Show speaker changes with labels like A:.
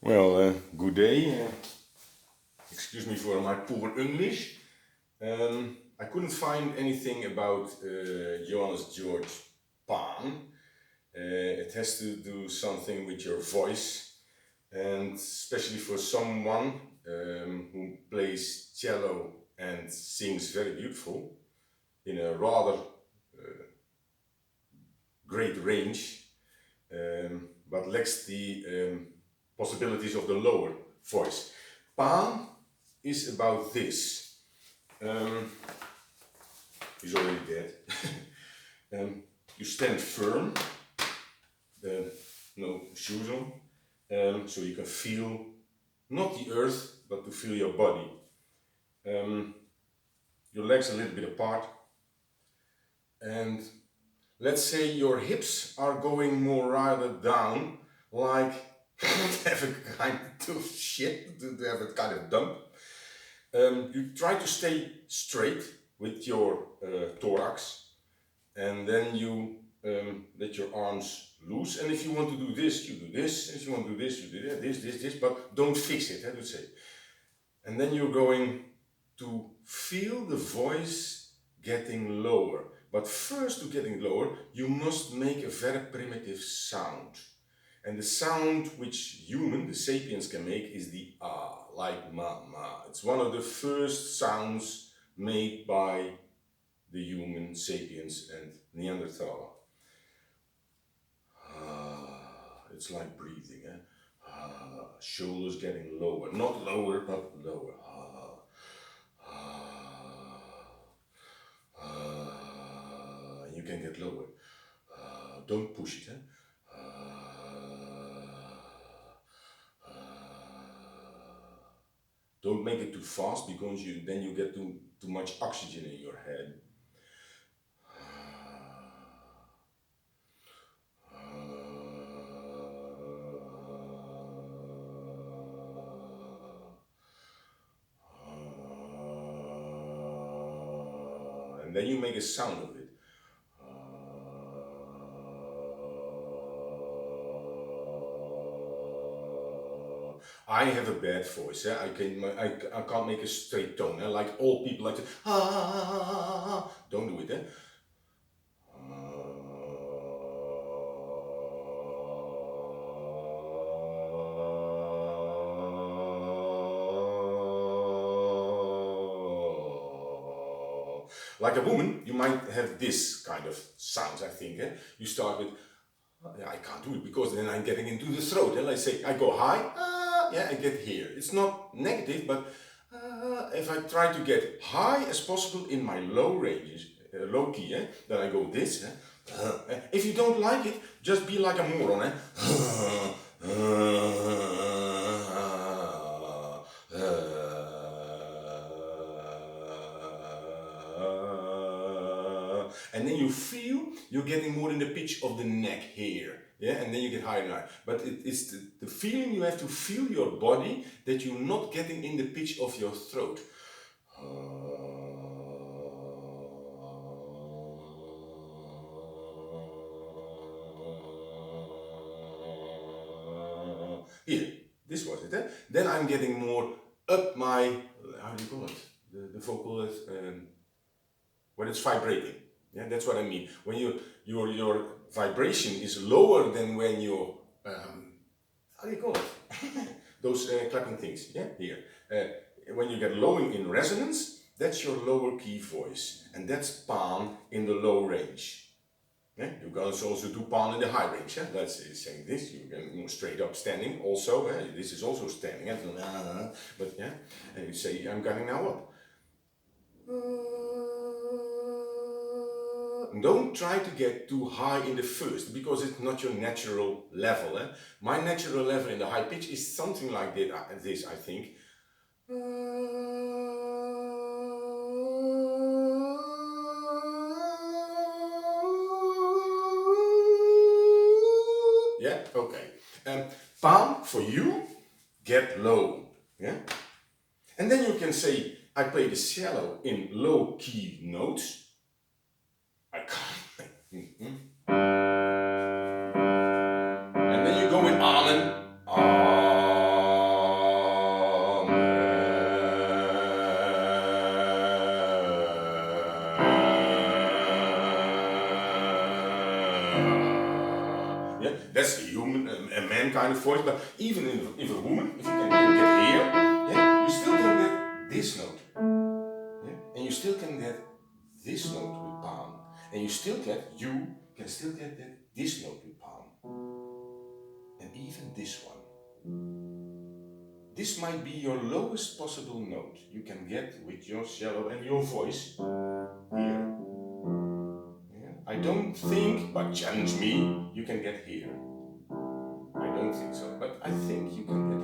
A: Well, good day. Excuse me for my poor English. I couldn't find anything about Johannes Georg Pahn. It has to do something with your voice, and especially for someone who plays cello and sings very beautiful in a rather great range, but lacks the possibilities of the lower voice. Pahn is about this. He's already dead. You stand firm, no shoes on, so you can feel not the earth, but to feel your body. Your legs a little bit apart, and let's say your hips are going more rather down, like have a kind of shit, to have a kind of dump. You try to stay straight with your thorax, and then you let your arms loose. And if you want to do this, you do this. If you want to do this, you do that, this, but don't fix it, I would say. And then you're going to feel the voice getting lower. But first, to getting lower, you must make a very primitive sound. And the sound which human, the sapiens, can make is the ah, like ma. It's one of the first sounds made by the human sapiens and Neanderthal. It's like breathing, shoulders getting lower, not lower, but lower. You can get lower. Don't push it. Don't make it too fast, because then you get too much oxygen in your head. And then you make a sound of it. I have a bad voice. I can't make a straight tone. Like all people like to. Don't do it. Like a woman, you might have this kind of sounds, I think. You start with, I can't do it because then I'm getting into the throat. Let's say I go high, I get here. It's not negative, but if I try to get high as possible in my low ranges, low key, then I go this. If you don't like it, just be like a moron. And then you feel you're getting more in the pitch of the neck here, and then you get higher and higher. But it's the feeling, you have to feel your body, that you're not getting in the pitch of your throat. Here, this was it. Then I'm getting more up my, how do you call it? The vocal, when it's vibrating. Yeah, that's what I mean. When your vibration is lower than when you're, how do you call it? Those clapping things, here. When you get low in resonance, that's your lower key voice. And that's Pahn in the low range. You can also do Pahn in the high range. Let's say saying this, you can move straight up standing also. This is also standing. But and you say, I'm getting now up. Don't try to get too high in the first, because it's not your natural level. My natural level in the high pitch is something like this, I think. Yeah, okay. Pahn, for you, get low. Yeah? And then you can say, I play the cello in low key notes. I can't. And then you go with Amen. a man kind of voice, but even if a woman, if you can get here, yeah, you still can get this note. Yeah? And you still can get this note with Pahn. And you can still get this note with Pahn. And even this one. This might be your lowest possible note you can get with your cello and your voice here. Yeah? I don't think, but challenge me, you can get here. I don't think so, but I think you can get